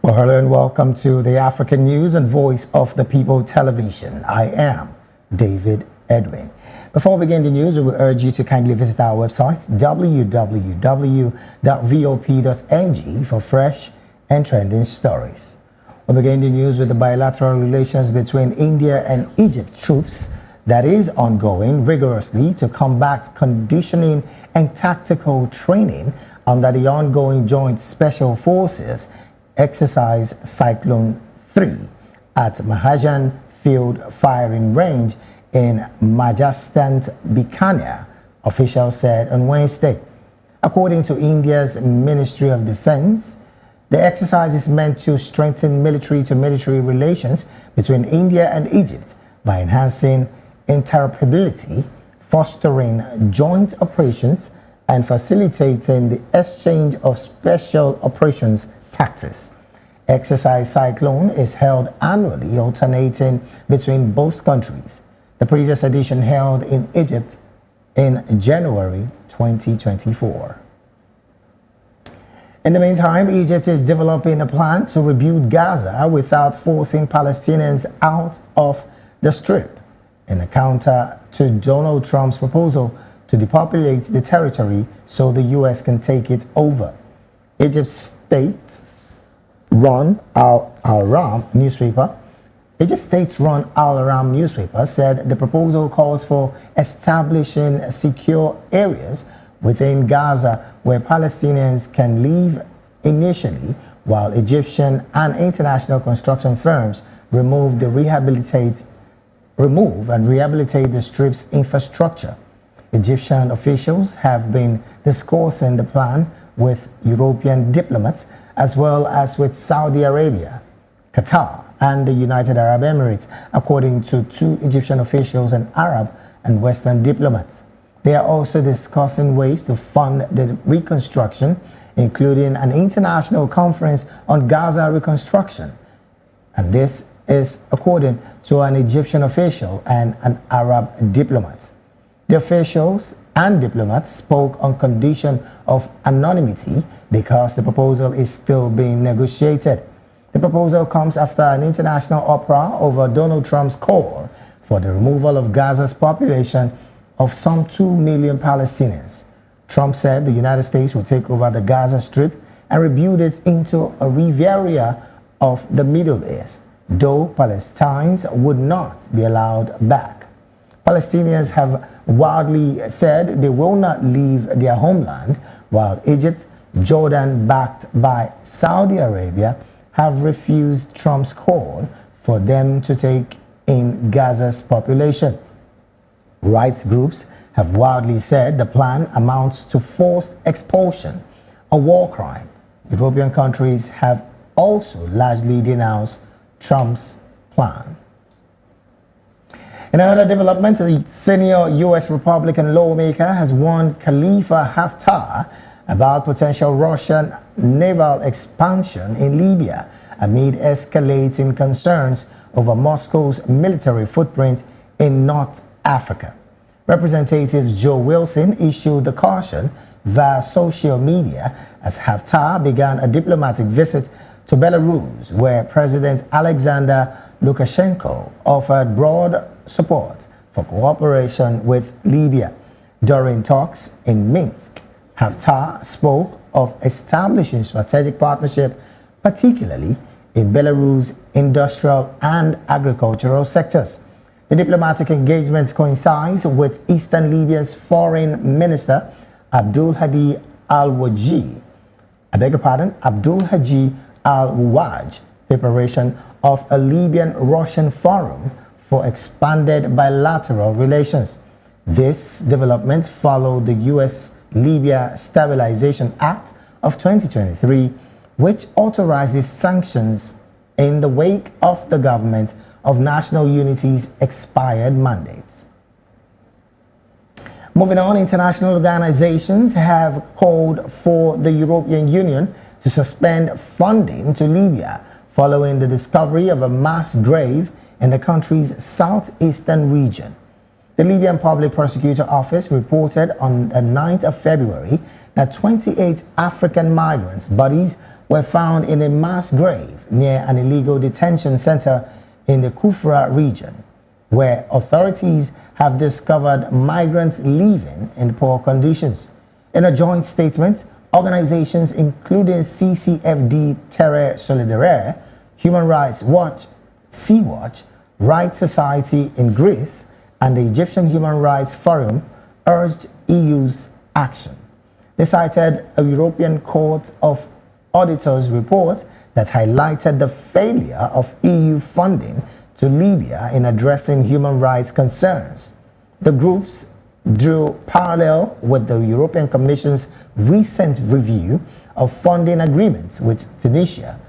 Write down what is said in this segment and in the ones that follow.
Well, hello and welcome to the African News and Voice of the People television. I am David Edwin. Before we begin the news, we will urge you to kindly visit our website, www.vop.ng, for fresh and trending stories. We'll begin the news with the bilateral relations between India and Egypt troops that is ongoing rigorously to combat conditioning and tactical training under the ongoing Joint Special Forces Exercise Cyclone 3 at Mahajan Field Firing Range in Majastant, Bikaner, officials said on Wednesday. According to India's Ministry of Defense, the exercise is meant to strengthen military-to-military relations between India and Egypt by enhancing interoperability, fostering joint operations, and facilitating the exchange of special operations tactics. Exercise Cyclone is held annually, alternating between both countries. The previous edition held in Egypt in January 2024. In the meantime, Egypt is developing a plan to rebuild Gaza without forcing Palestinians out of the Strip, in a counter to Donald Trump's proposal to depopulate the territory so the U.S. can take it over. Egypt's state-run Al-Aram newspaper said the proposal calls for establishing secure areas within Gaza where Palestinians can live initially, while Egyptian and international construction firms remove and rehabilitate the Strip's infrastructure. Egyptian officials have been discussing the plan with European diplomats as well as with Saudi Arabia, Qatar, and the United Arab Emirates, according to two Egyptian officials and Arab and Western diplomats. They are also discussing ways to fund the reconstruction, including an international conference on Gaza reconstruction. And this is according to an Egyptian official and an Arab diplomat. The officials and diplomats spoke on condition of anonymity because the proposal is still being negotiated. The proposal comes after an international uproar over Donald Trump's call for the removal of Gaza's population of some 2 million Palestinians. Trump said the United States will take over the Gaza Strip and rebuild it into a Riviera of the Middle East, though Palestinians would not be allowed back. Palestinians have wildly said they will not leave their homeland, while Egypt, Jordan, backed by Saudi Arabia, have refused Trump's call for them to take in Gaza's population. Rights groups have wildly said the plan amounts to forced expulsion, a war crime. European countries have also largely denounced Trump's plan. In another development, a senior U.S. Republican lawmaker has warned Khalifa Haftar about potential Russian naval expansion in Libya amid escalating concerns over Moscow's military footprint in North Africa. Representative Joe Wilson issued the caution via social media as Haftar began a diplomatic visit to Belarus, where President Alexander Lukashenko offered broad support for cooperation with Libya. During talks in Minsk, Haftar spoke of establishing strategic partnership, particularly in Belarus' industrial and agricultural sectors. The diplomatic engagement coincides with Eastern Libya's Foreign Minister Abdul Hadi al-Wajj preparation of a Libyan-Russian forum for expanded bilateral relations. This development followed the U.S.-Libya Stabilization Act of 2023, which authorizes sanctions in the wake of the Government of National Unity's expired mandates. Moving on, international organizations have called for the European Union to suspend funding to Libya following the discovery of a mass grave in the country's southeastern region. The Libyan Public Prosecutor Office reported on the 9th of February that 28 African migrants' bodies were found in a mass grave near an illegal detention center in the Kufra region, where authorities have discovered migrants living in poor conditions. In a joint statement, organizations including CCFD Terre Solidaire, Human Rights Watch, Sea-Watch, Right Society in Greece, and the Egyptian Human Rights Forum urged EU's action. They cited a European Court of Auditors report that highlighted the failure of EU funding to Libya in addressing human rights concerns. The groups drew parallel with the European Commission's recent review of funding agreements with Tunisia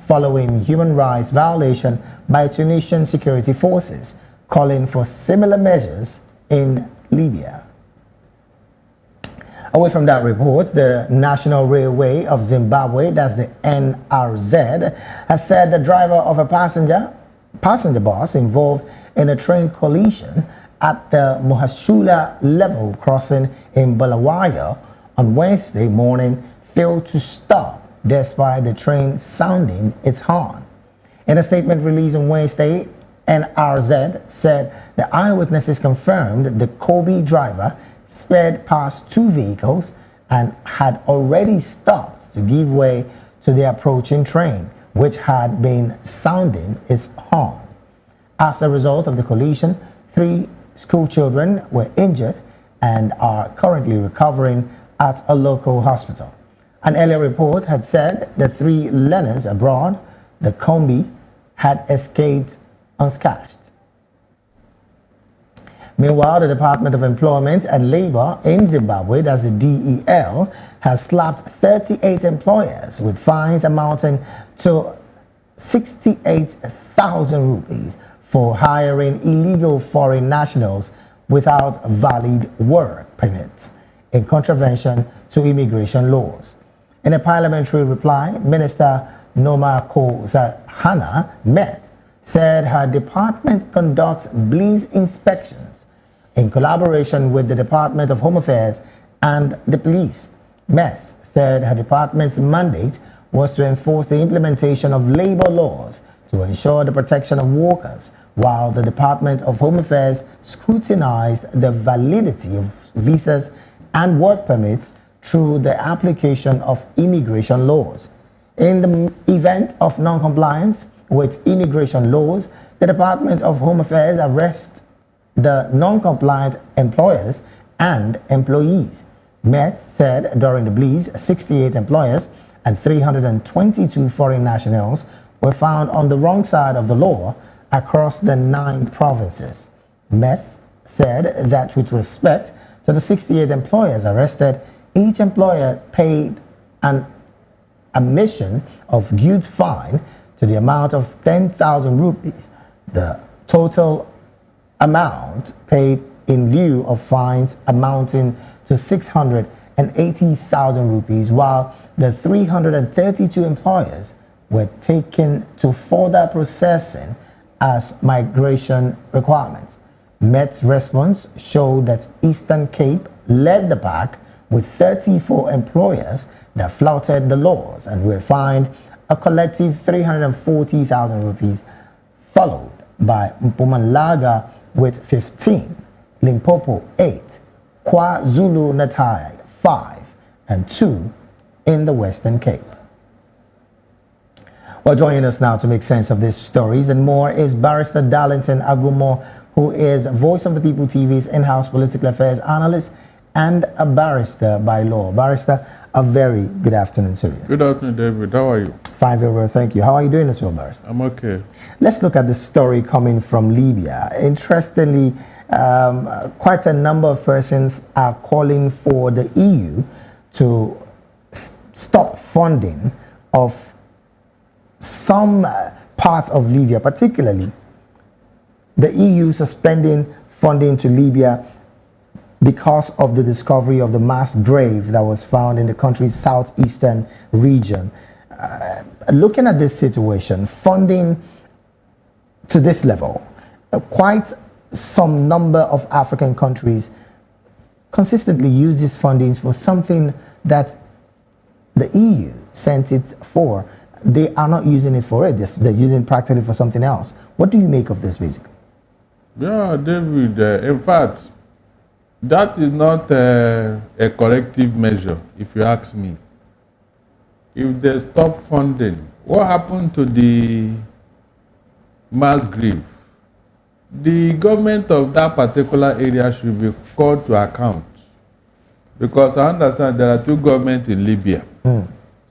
following human rights violation by Tunisian security forces, calling for similar measures in Libya. Away from that report, the National Railway of Zimbabwe, that's the NRZ, has said the driver of a passenger bus involved in a train collision at the Muhashula level crossing in Bulawayo on Wednesday morning failed to stop despite the train sounding its horn. In a statement released on Wednesday, NRZ said the eyewitnesses confirmed the Kobe driver sped past two vehicles and had already stopped to give way to the approaching train, which had been sounding its horn. As a result of the collision, 3 school children were injured and are currently recovering at a local hospital. An earlier report had said the 3 learners aboard the combi had escaped unscathed. Meanwhile, the Department of Employment and Labor in Zimbabwe, that's the DEL, has slapped 38 employers with fines amounting to 68,000 rupees for hiring illegal foreign nationals without valid work permits in contravention to immigration laws. In a parliamentary reply, Minister Noma Kozahana Meth said her department conducts police inspections in collaboration with the Department of Home Affairs and the police. Meth said her department's mandate was to enforce the implementation of labor laws to ensure the protection of workers, while the Department of Home Affairs scrutinized the validity of visas and work permits through the application of immigration laws. In the event of non-compliance with immigration laws, the Department of Home Affairs arrests the non-compliant employers and employees. Met said during the bleeze, 68 employers and 322 foreign nationals were found on the wrong side of the law across the 9 provinces. Meth said that with respect to the 68 employers arrested, each employer paid an admission of goods fine to the amount of 10,000 rupees. The total amount paid in lieu of fines amounting to 680,000 rupees, while the 332 employers were taken to further processing as migration requirements. Met's response showed that Eastern Cape led the pack with 34 employers that flouted the laws and were fined a collective 340,000 rupees, followed by Mpumalanga with 15, Limpopo 8, KwaZulu-Natal 5, and 2 in the Western Cape. Well, joining us now to make sense of these stories and more is Barrister Darlington Agumo, who is Voice of the People TV's in-house political affairs analyst and a barrister by law. Barrister, a very good afternoon to you. Good afternoon, David. How are you? Fine, very well, thank you. How are you doing as well, Barrister? I'm okay. Let's look at the story coming from Libya. Interestingly, quite a number of persons are calling for the EU to stop funding of some parts of Libya, particularly the EU suspending funding to Libya because of the discovery of the mass grave that was found in the country's southeastern region. Looking at this situation, funding to this level, quite some number of African countries consistently use these fundings for something that the EU sent it for, they are not using it for it. They're using it practically for something else. What do you make of this, basically? Yeah, David, in fact, that is not a corrective measure, if you ask me. If they stop funding, what happened to the mass grave? The government of that particular area should be called to account, because I understand there are two governments in Libya.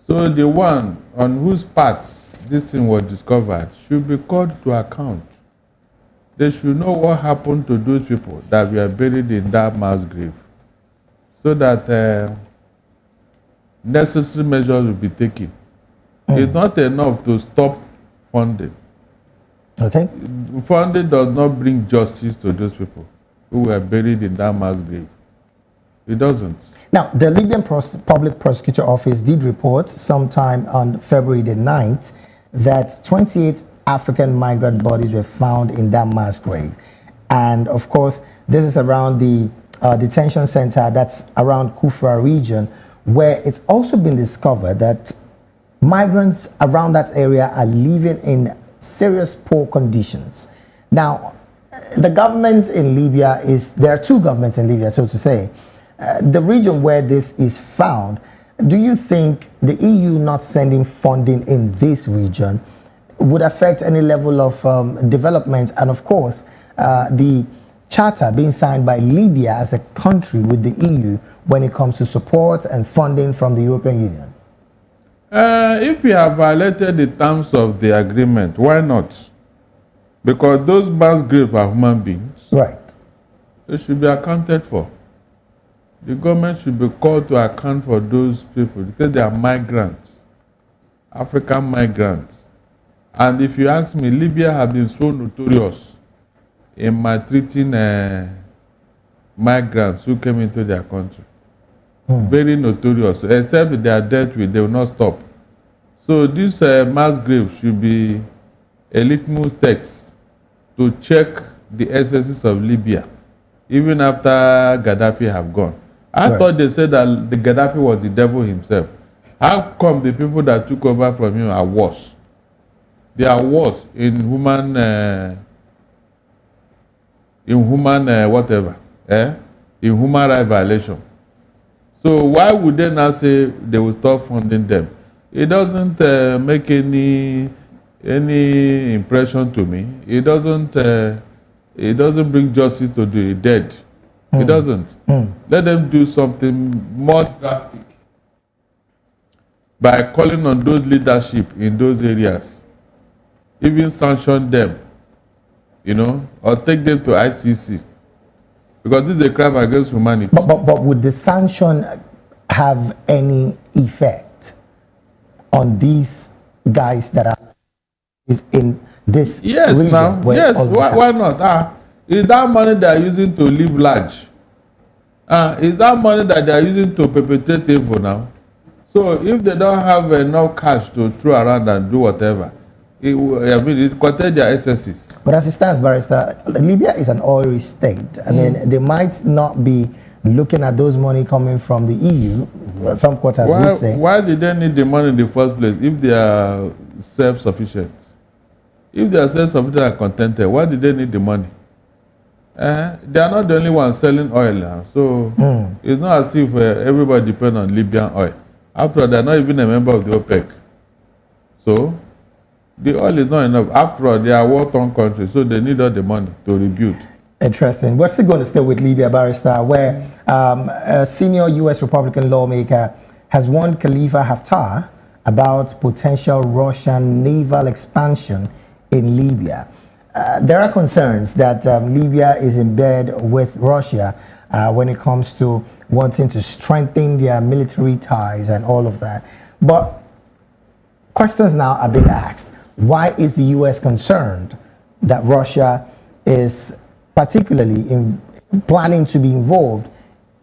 So the one on whose parts this thing was discovered should be called to account. They should know what happened to those people that were buried in that mass grave, so that necessary measures will be taken. It's not enough to stop funding. Okay. Funding does not bring justice to those people who were buried in that mass grave. It doesn't. Now, the Libyan Public Prosecutor Office did report sometime on February the 9th that 28 African migrant bodies were found in that mass grave. And of course, this is around the detention center that's around Kufra region, where it's also been discovered that migrants around that area are living in serious poor conditions. Now, the government in Libya there are two governments in Libya, so to say. The region where this is found, do you think the EU not sending funding in this region would affect any level of development, and of course the charter being signed by Libya as a country with the EU when it comes to support and funding from the European Union? If we have violated the terms of the agreement, why not? Because those mass graves are human beings. Right. They should be accounted for. The government should be called to account for those people because they are migrants, African migrants. And if you ask me, Libya has been so notorious in maltreating migrants who came into their country. Very notorious. Except they are dealt with, they will not stop. So this mass grave should be a litmus test to check the excesses of Libya, even after Gaddafi have gone. I thought they said that the Gaddafi was the devil himself. How come the people that took over from him are worse? They are worse in human rights violation. So why would they now say they will stop funding them? It doesn't make any impression to me. It doesn't bring justice to the dead. It doesn't. Let them do something more drastic by calling on those leadership in those areas, even sanction them, or take them to ICC, because this is a crime against humanity. But would the sanction have any effect on these guys that are in this region? Yes, why not? Is that money they are using to live large? Is that money that they are using to perpetrate evil now? So if they don't have enough cash to throw around and do whatever, it contains their excesses. But as it stands, Barrister, Libya is an oil-rich state. I mean, they might not be looking at those money coming from the EU. Some quarters would say. Why did they need the money in the first place if they are self-sufficient? If they are self-sufficient and contented, why did they need the money? They are not the only ones selling oil now. So it's not as if everybody depends on Libyan oil. After all, they are not even a member of the OPEC. So the oil is not enough. After all, they are war-torn countries, so they need all the money to rebuild. Interesting. We're still going to stay with Libya, Barrister, where a senior U.S. Republican lawmaker has warned Khalifa Haftar about potential Russian naval expansion in Libya. There are concerns that Libya is in bed with Russia when it comes to wanting to strengthen their military ties and all of that. But questions now are being asked. Why is the U.S. concerned that Russia is particularly planning to be involved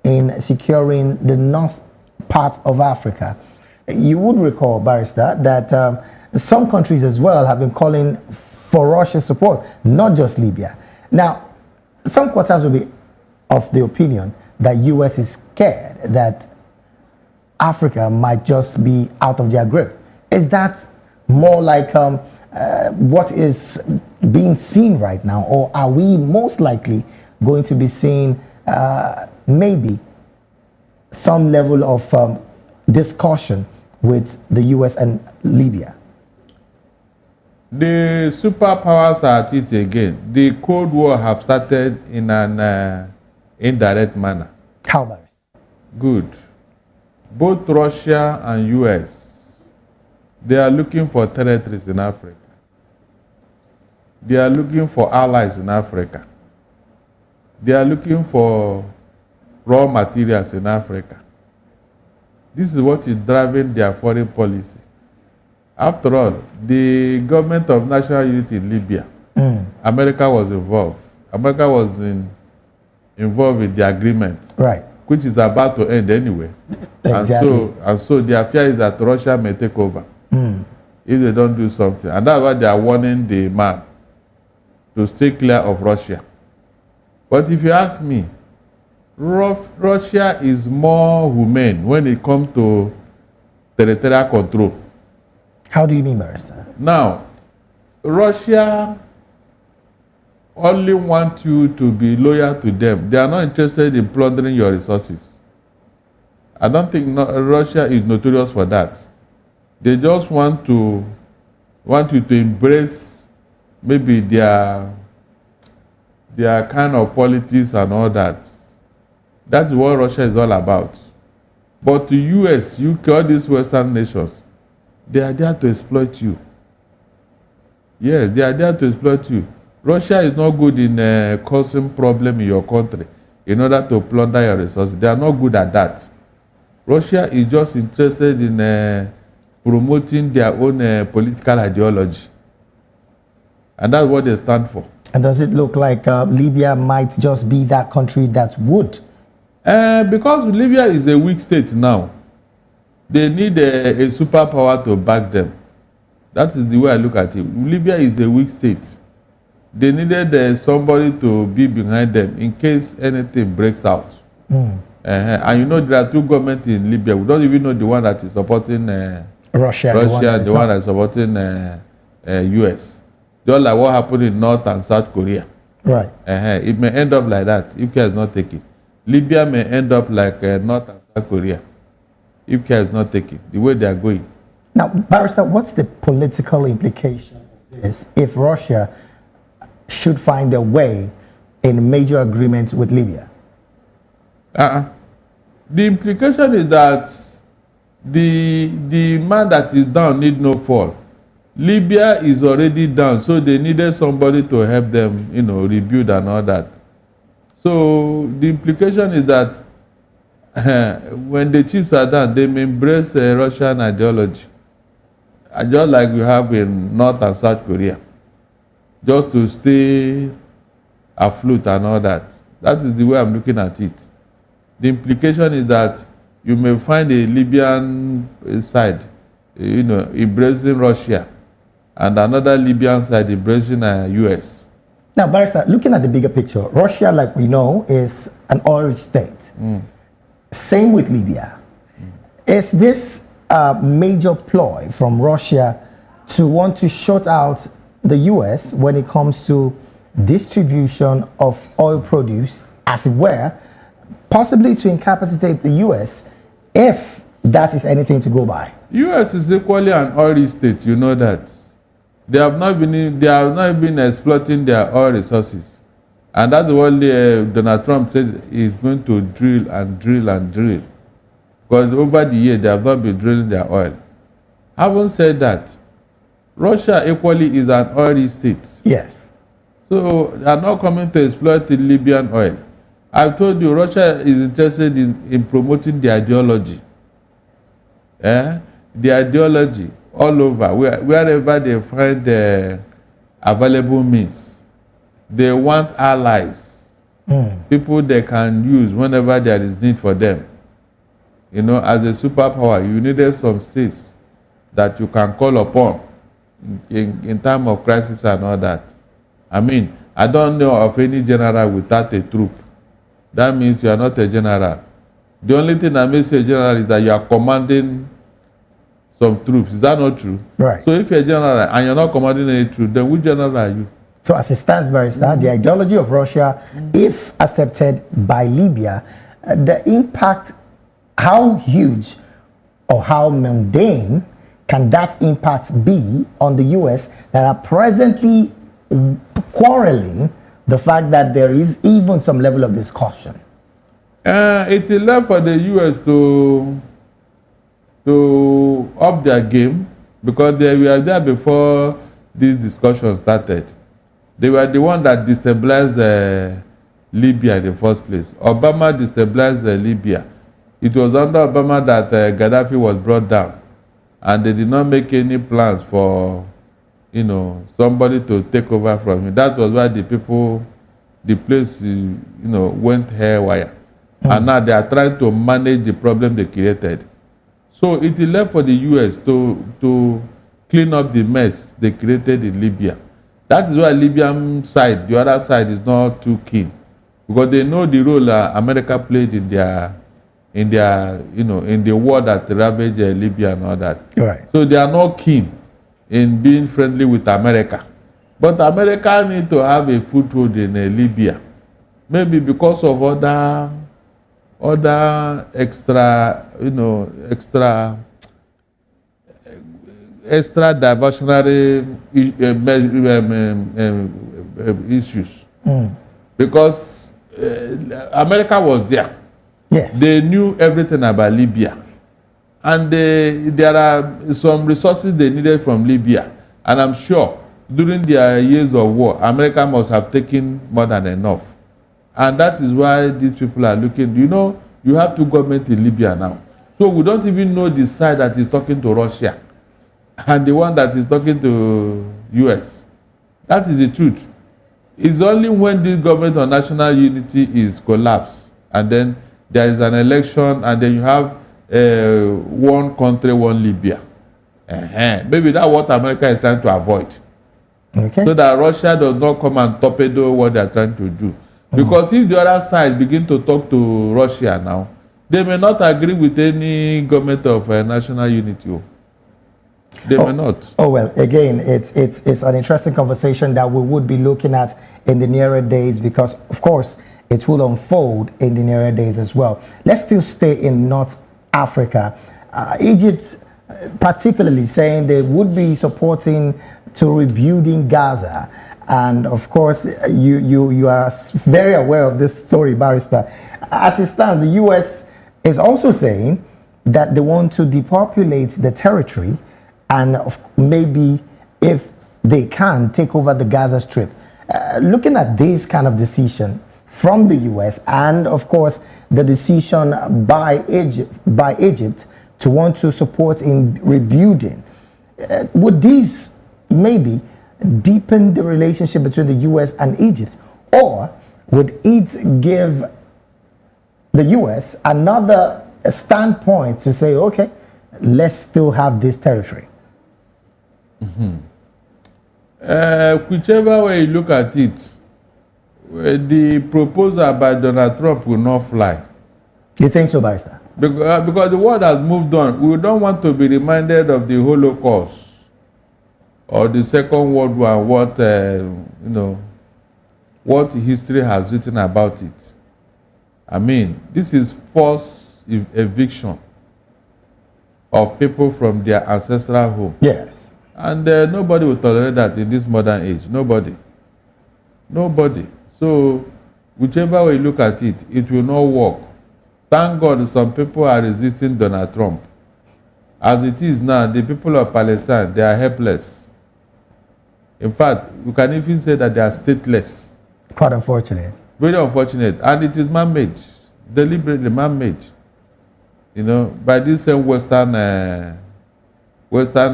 in securing the north part of Africa? You would recall, Barrister, that some countries as well have been calling for Russian support, not just Libya. Now, some quarters will be of the opinion that U.S. is scared that Africa might just be out of their grip. Is that more like what is being seen right now, or are we most likely going to be seeing maybe some level of discussion with the US and Libya? The superpowers are at it again. The Cold War have started in an indirect manner. How about it? Good. Both Russia and US, they are looking for territories in Africa. They are looking for allies in Africa. They are looking for raw materials in Africa. This is what is driving their foreign policy. After all, the government of national unity in Libya, America was involved. America was involved in the agreement, Right. which is about to end anyway. Exactly. And so their fear is that Russia may take over if they don't do something. And that's why they are warning the man to stay clear of Russia. But if you ask me, Russia is more humane when it comes to territorial control. How do you mean, Barrister? Now, Russia only wants you to be loyal to them. They are not interested in plundering your resources. I don't think Russia is notorious for that. They just want you to embrace maybe their kind of politics and all that. That's what Russia is all about. But the US, UK, all these Western nations, they are there to exploit you. Yes, they are there to exploit you. Russia is not good in causing problem in your country in order to plunder your resources. They are not good at that. Russia is just interested in promoting their own political ideology. And that's what they stand for. And does it look like Libya might just be that country that would? Because Libya is a weak state now, they need a superpower to back them. That is the way I look at it. Libya is a weak state. They needed somebody to be behind them in case anything breaks out. And you know there are two governments in Libya. We don't even know the one that is supporting Russia and the one that is supporting US. Just like what happened in North and South Korea. Right. It may end up like that if care is not taken. Libya may end up like North and South Korea if care is not taken, the way they are going. Now, Barrister, what's the political implication of this if Russia should find a way in a major agreement with Libya? The implication is that the man that is down need no fall. Libya is already down, so they needed somebody to help them, rebuild and all that. So the implication is that when the chiefs are down, they may embrace Russian ideology, just like we have in North and South Korea, just to stay afloat and all that. That is the way I'm looking at it. The implication is that you may find a Libyan side, embracing Russia, and another Libyan side embracing US. Now, Barrister, looking at the bigger picture, Russia, like we know, is an oil state. Same with Libya. Is this a major ploy from Russia to want to shut out the US when it comes to distribution of oil produce, as it were, possibly to incapacitate the US, if that is anything to go by? US is equally an oil state, you know that. They have not been exploiting their oil resources. And that's what Donald Trump said he's going to drill and drill and drill. Because over the years, they have not been drilling their oil. Having said that, Russia equally is an oil state. Yes. So they are not coming to exploit the Libyan oil. I've told you, Russia is interested in promoting the ideology. The ideology all over, wherever they find available means. They want allies, people they can use whenever there is need for them. As a superpower, you needed some states that you can call upon in time of crisis and all that. I don't know of any general without a troop. That means you are not a general. The only thing that makes you a general is that you are commanding some troops. Is that not true? Right. So if you're a general and you're not commanding any troops, then which general are you? So as it stands, Barrister, the ideology of Russia, if accepted by Libya, the impact, how huge or how mundane can that impact be on the U.S. that are presently quarreling the fact that there is even some level of discussion? It is left for the U.S. to up their game, because they were there before this discussion started. They were the one that destabilized Libya in the first place. Obama destabilized Libya. It was under Obama that Gaddafi was brought down, and they did not make any plans for, somebody to take over from him. That was why the place, went haywire. And now they are trying to manage the problem they created. So it is left for the U.S. to clean up the mess they created in Libya. That is why Libyan side, the other side, is not too keen, because they know the role America played in the war that ravaged Libya and all that. Right. So they are not keen in being friendly with America. But America need to have a foothold in Libya, maybe because of other extra diversionary issues. Because America was there. Yes. They knew everything about Libya. And there are some resources they needed from Libya. And I'm sure during their years of war, America must have taken more than enough. And that is why these people are looking. You have two governments in Libya now. So we don't even know the side that is talking to Russia and the one that is talking to US. That is the truth. It's only when this government of national unity is collapsed, and then there is an election, and then you have one country, one Libya. Maybe that's what America is trying to avoid. Okay. So that Russia does not come and torpedo what they are trying to do. Because if the other side begin to talk to Russia now, they may not agree with any government of national unity. They may not. Oh, well, again, it's an interesting conversation that we would be looking at in the nearer days, because, of course, it will unfold in the nearer days as well. Let's still stay in North Africa. Egypt, particularly, saying they would be supporting to rebuilding Gaza. And of course, you are very aware of this story, Barrister. As it stands, the U.S. is also saying that they want to depopulate the territory, and maybe, if they can, take over the Gaza Strip. Looking at this kind of decision from the U.S. and, of course, the decision by Egypt to want to support in rebuilding, would these maybe deepen the relationship between the U.S. and Egypt, or would it give the U.S. another standpoint to say, okay, let's still have this territory? Whichever way you look at it, the proposal by Donald Trump will not fly. You think so, Barrister? Because the world has moved on. We don't want to be reminded of the Holocaust or the Second World War, and what history has written about it. I mean, this is forced eviction of people from their ancestral home. Yes. And nobody will tolerate that in this modern age. Nobody. So whichever way you look at it, it will not work. Thank God some people are resisting Donald Trump. As it is now, the people of Palestine, they are helpless. In fact, you can even say that they are stateless. Quite unfortunate. Very unfortunate. And it is man-made, deliberately man-made. By these same Western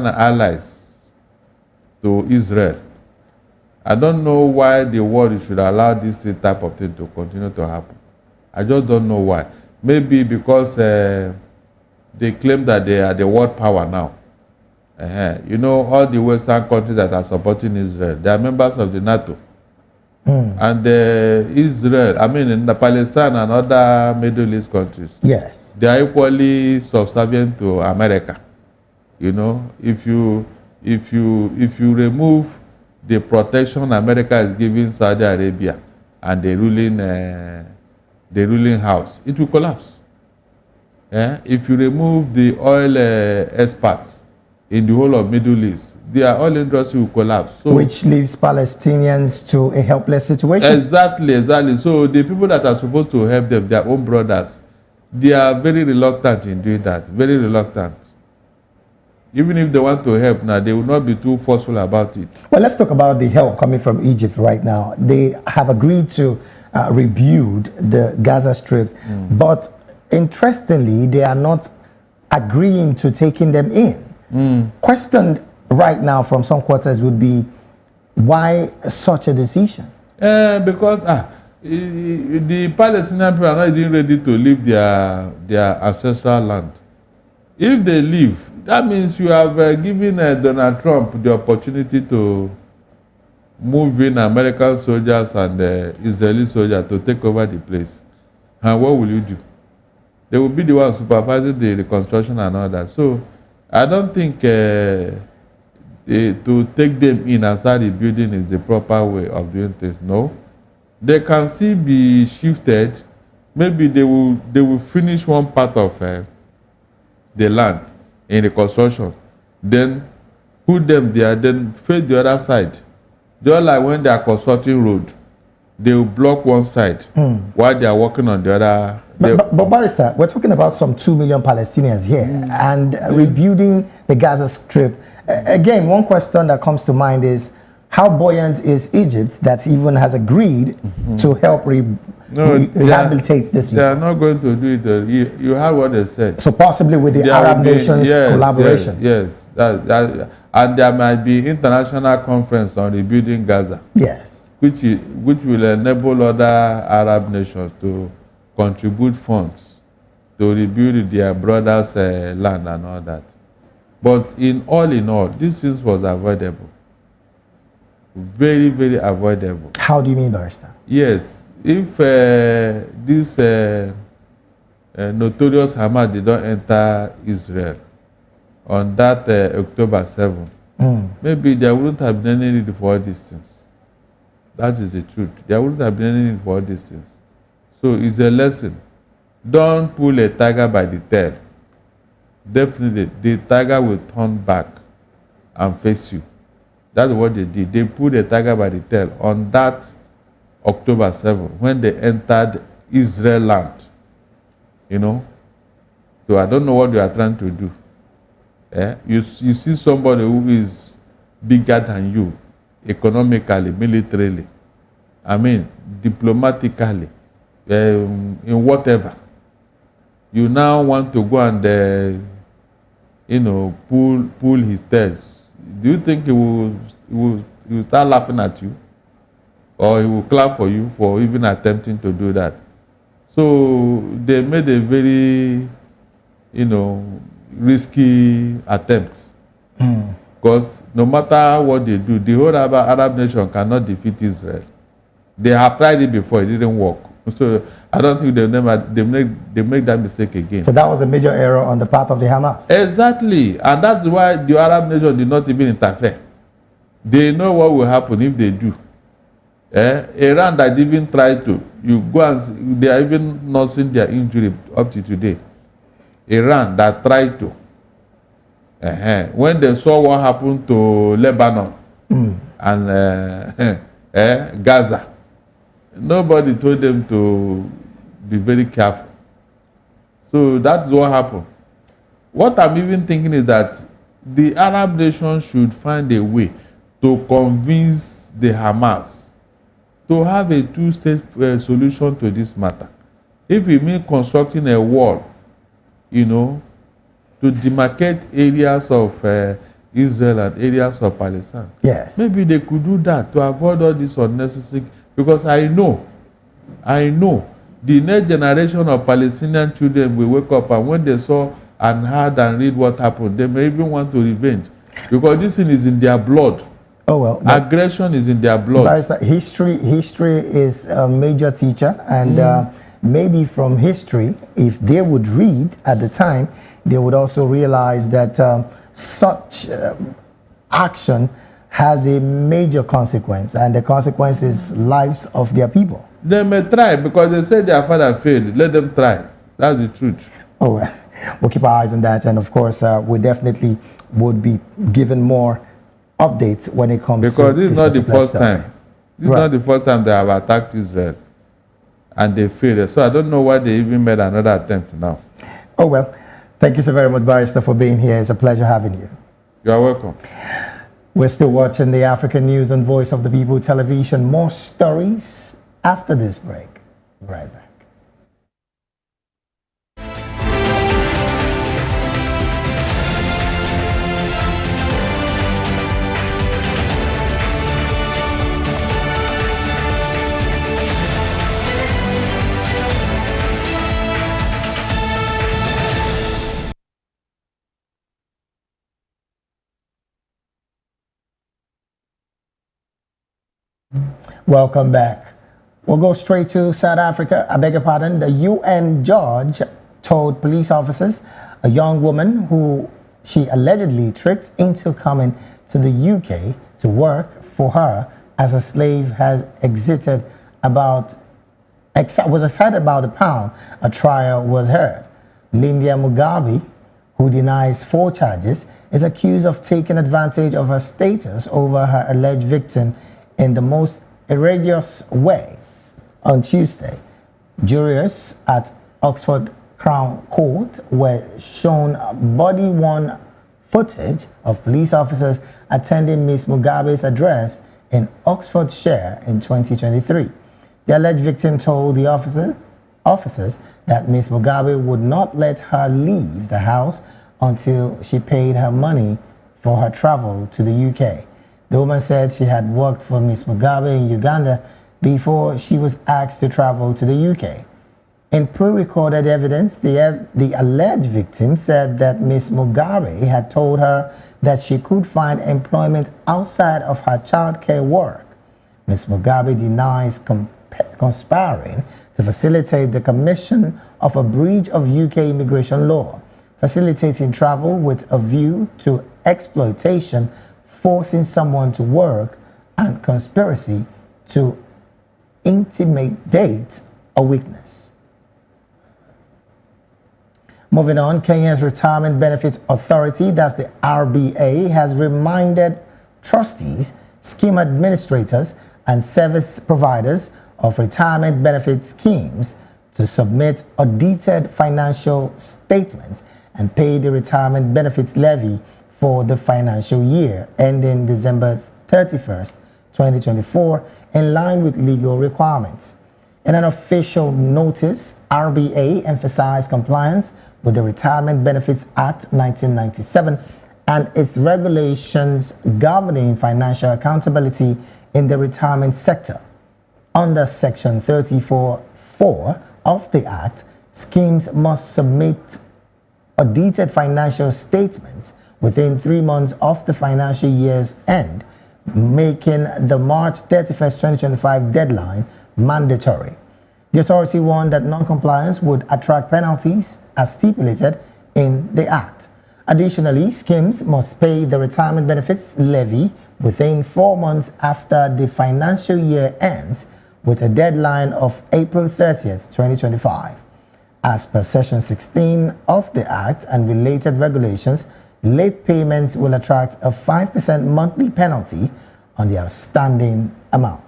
allies to Israel. I don't know why the world should allow this type of thing to continue to happen. I just don't know why. Maybe because they claim that they are the world power now. All the Western countries that are supporting Israel, they are members of the NATO. and Israel, I mean, in the Palestine and other Middle East countries, Yes. they are equally subservient to America. You know, if you remove the protection America is giving Saudi Arabia and the ruling house, it will collapse. If you remove the oil experts in the whole of Middle East, their oil industry will collapse. So, which leaves Palestinians to a helpless situation. Exactly. So the people that are supposed to help them, their own brothers, they are very reluctant in doing that. Very reluctant. Even if they want to help now, they will not be too forceful about it. Well, let's talk about the help coming from Egypt right now. They have agreed to rebuild the Gaza Strip, but interestingly, they are not agreeing to taking them in. Question right now from some quarters would be, why such a decision? Because the Palestinian people are not even ready to leave their ancestral land. If they leave, that means you have given Donald Trump the opportunity to move in American soldiers and Israeli soldiers to take over the place. And what will you do? They will be the ones supervising the reconstruction and all that. So I don't think to take them in and start rebuilding is the proper way of doing things. No. They can still be shifted. Maybe they will finish one part of the land in reconstruction, then put them there, then face the other side. Just like when they are constructing road, they will block one side while they are working on the other. But Barrister, we're talking about some 2 million Palestinians here and rebuilding the Gaza Strip. Again, one question that comes to mind is, how buoyant is Egypt that even has agreed to help rehabilitate this people? They are not going to do it. You heard what they said. So possibly with the Arab nations collaboration. Yes. And there might be international conference on rebuilding Gaza. Yes. Which will enable other Arab nations to contribute funds to rebuild their brothers' land and all that. But in all, this thing was avoidable. Very, very avoidable. How do you mean, Barrister? Yes. If this notorious Hamas did not enter Israel on that October 7, maybe there wouldn't have been any need for all these things. That is the truth. There wouldn't have been any need for all these things. So it's a lesson. Don't pull a tiger by the tail. Definitely, the tiger will turn back and face you. That's what they did. They pulled the tiger by the tail on that October 7 when they entered Israel land. You know? So I don't know what they are trying to do. You see somebody who is bigger than you, economically, militarily, I mean, diplomatically, in whatever. You now want to go and, pull his tails. Do you think he will start laughing at you? Or he will clap for you for even attempting to do that? So they made a very, risky attempt. Because no matter what they do, the whole Arab nation cannot defeat Israel. They have tried it before, it didn't work. So I don't think they make that mistake again. So that was a major error on the part of the Hamas. Exactly. And that's why the Arab nation did not even interfere. They know what will happen if they do. Iran that even tried to, you go and see, they are even nursing their injury up to today. Iran that tried to. When they saw what happened to Lebanon and Gaza, nobody told them to be very careful. So that's what happened. What I'm even thinking is that the Arab nations should find a way to convince the Hamas to have a two-state solution to this matter. If it means constructing a wall, to demarcate areas of Israel and areas of Palestine. Yes. Maybe they could do that to avoid all this unnecessary, because I know the next generation of Palestinian children will wake up and when they saw and heard and read what happened, they may even want to revenge, because this thing is in their blood. Oh well, Aggression is in their blood. Barrister, history is a major teacher, and maybe from history, if they would read at the time, they would also realize that such action has a major consequence, and the consequence is lives of their people. They may try because they say their father failed. Let them try. That's the truth. Oh, well, we'll keep our eyes on that, and of course, we definitely would be given more updates when it comes because to this is not the first story. time. This is not the first time they have attacked Israel, and they failed. So I don't know why they even made another attempt now. Oh well, thank you so very much, Barrister, for being here. It's a pleasure having you. You are welcome. We're still watching the African News on Voice of the People television. More stories after this break. Right back. Welcome back. We'll go straight to South Africa. I beg your pardon. The UN judge told police officers a young woman who she allegedly tricked into coming to the UK to work for her as a slave was excited about the pound. A trial was heard. Lindia Mugabe, who denies 4 charges, is accused of taking advantage of her status over her alleged victim in the most egregious way. On Tuesday, jurors at Oxford Crown Court were shown body-worn footage of police officers attending Ms. Mugabe's address in Oxfordshire in 2023. The alleged victim told the officers that Ms. Mugabe would not let her leave the house until she paid her money for her travel to the UK. The woman said she had worked for Ms. Mugabe in Uganda before she was asked to travel to the UK. In pre-recorded evidence, the alleged victim said that Ms. Mugabe had told her that she could find employment outside of her childcare work. Ms. Mugabe denies conspiring to facilitate the commission of a breach of UK immigration law, facilitating travel with a view to exploitation, forcing someone to work, and conspiracy to intimidate a witness. Moving on, Kenya's Retirement Benefits Authority, that's the RBA, has reminded trustees, scheme administrators, and service providers of retirement benefit schemes to submit audited financial statements and pay the retirement benefits levy for the financial year ending December 31st, 2024, in line with legal requirements. In an official notice, RBA emphasized compliance with the Retirement Benefits Act 1997 and its regulations governing financial accountability in the retirement sector. Under Section 34(4) of the Act, schemes must submit audited financial statements within 3 months of the financial year's end, making the March 31st, 2025 deadline mandatory. The authority warned that non-compliance would attract penalties as stipulated in the Act. Additionally, schemes must pay the retirement benefits levy within 4 months after the financial year ends, with a deadline of April 30th, 2025. As per Section 16 of the Act and related regulations, late payments will attract a 5% monthly penalty on the outstanding amount.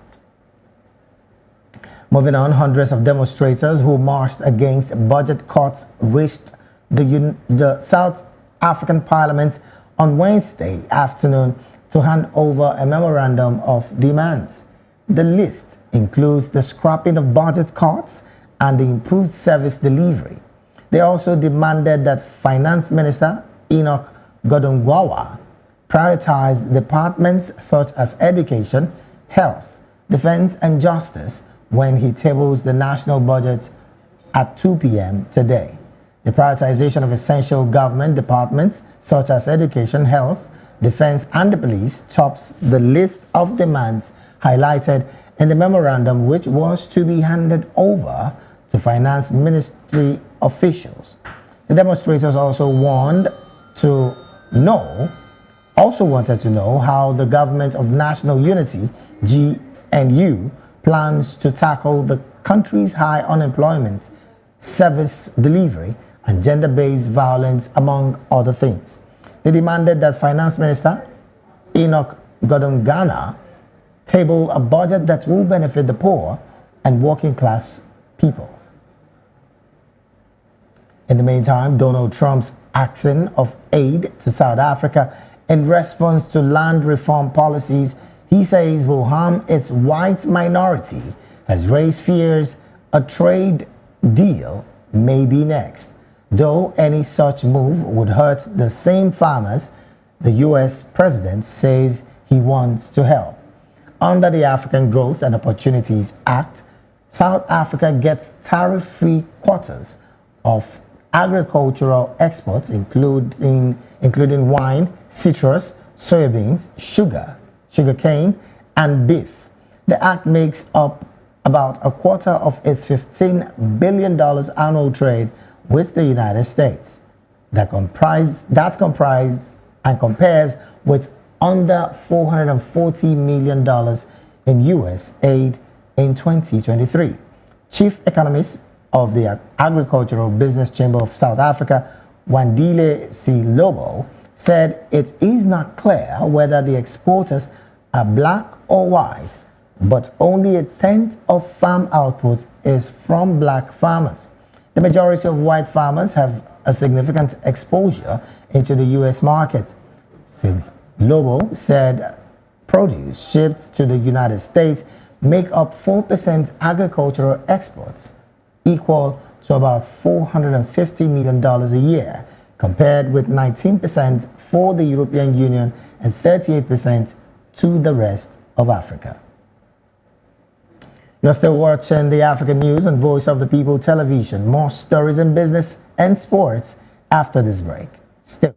Moving on, hundreds of demonstrators who marched against budget cuts reached the South African Parliament on Wednesday afternoon to hand over a memorandum of demands. The list includes the scrapping of budget cuts and the improved service delivery. They also demanded that Finance Minister Enoch Godongwawa prioritize departments such as education, health, defense, and justice when he tables the national budget at 2 p.m. today. The prioritization of essential government departments such as education, health, defense, and the police tops the list of demands highlighted in the memorandum, which was to be handed over to finance ministry officials. The demonstrators also wanted to know how the Government of National Unity, GNU, plans to tackle the country's high unemployment, service delivery, and gender-based violence, among other things. They demanded that Finance Minister Enoch Godongana table a budget that will benefit the poor and working class people. In the meantime, Donald Trump's axing of aid to South Africa in response to land reform policies he says will harm its white minority has raised fears a trade deal may be next, though any such move would hurt the same farmers the U.S. president says he wants to help. Under the African Growth and Opportunities Act, South Africa gets tariff-free quotas of agricultural exports, including wine, citrus, soybeans, sugarcane, and beef. The act makes up about a quarter of its $15 billion annual trade with the United States. That compares with under $440 million in U.S. aid in 2023. Chief economist of the Agricultural Business Chamber of South Africa, Wandile Silobo, said it is not clear whether the exporters are black or white, but only a tenth of farm output is from black farmers. The majority of white farmers have a significant exposure into the U.S. market. Silobo said produce shipped to the United States make up 4% agricultural exports, equal to about $450 million a year, compared with 19% for the European Union and 38% to the rest of Africa. You're still watching the African News on Voice of the People television. More stories in business and sports after this break. Still.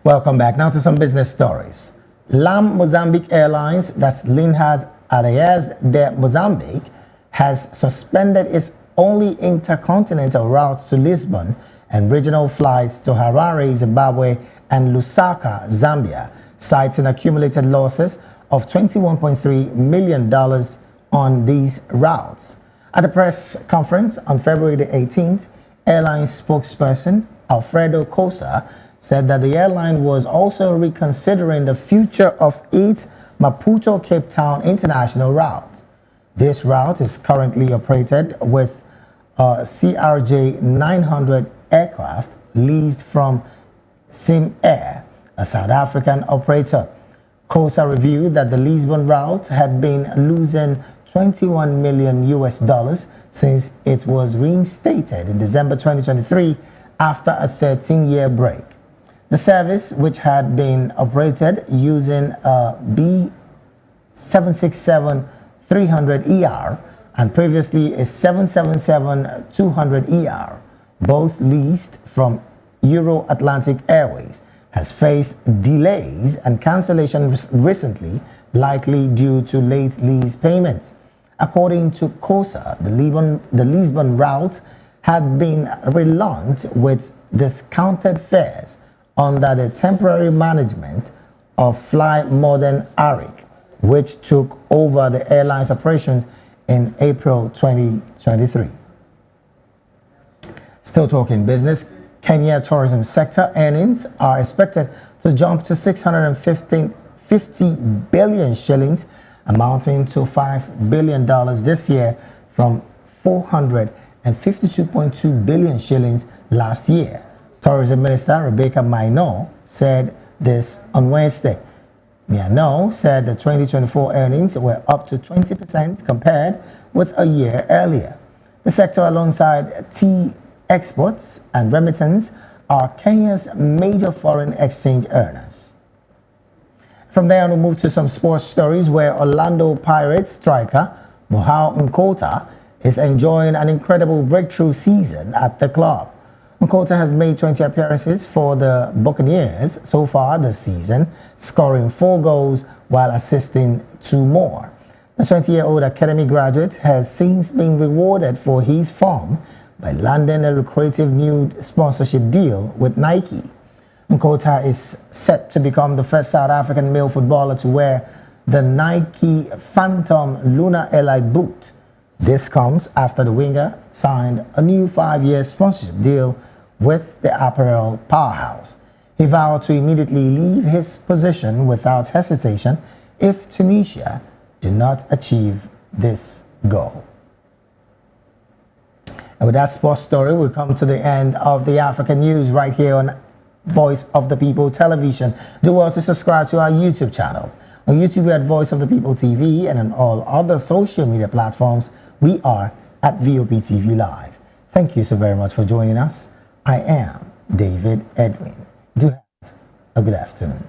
Welcome back. Now to some business stories. LAM Mozambique Airlines, that's Linhas Aéreas de Mozambique, has suspended its only intercontinental routes to Lisbon and regional flights to Harare, Zimbabwe, and Lusaka, Zambia, citing accumulated losses of $21.3 million on these routes. At a press conference on February the 18th, airline spokesperson Alfredo Cosa said that the airline was also reconsidering the future of its Maputo-Cape Town international route. This route is currently operated with a CRJ 900 aircraft leased from Sim Air, a South African operator. COSA reviewed that the Lisbon route had been losing $21 million since it was reinstated in December 2023 after a 13-year break. The service, which had been operated using a B767-300ER and previously a 777-200ER, both leased from Euro-Atlantic Airways, has faced delays and cancellations recently, likely due to late lease payments. According to COSA, the Lisbon route had been relaunched with discounted fares under the temporary management of Fly Modern Arik, which took over the airline's operations in April 2023. Still talking business, Kenya tourism sector earnings are expected to jump to 650 billion shillings, amounting to $5 billion this year from 452.2 billion shillings last year. Tourism Minister Rebecca Minor said this on Wednesday. Minor said the 2024 earnings were up to 20% compared with a year earlier. The sector, alongside tea exports and remittance, are Kenya's major foreign exchange earners. From there, we'll move to some sports stories where Orlando Pirates striker Mohau Nkota is enjoying an incredible breakthrough season at the club. Nkota has made 20 appearances for the Buccaneers so far this season, scoring 4 goals while assisting 2 more. The 20-year-old academy graduate has since been rewarded for his form by landing a lucrative new sponsorship deal with Nike. Nkota is set to become the first South African male footballer to wear the Nike Phantom Lunar Airlight boot. This comes after the winger signed a new 5-year sponsorship deal with the apparel powerhouse. He vowed to immediately leave his position without hesitation if Tunisia do not achieve this goal. And with that sports story, we come to the end of the African news right here on Voice of the People Television. Do well to subscribe to our YouTube channel. On YouTube, we are at Voice of the People TV, and on all other social media platforms, we are at VOP TV Live. Thank you so very much for joining us. I am David Edwin. Do have a good afternoon.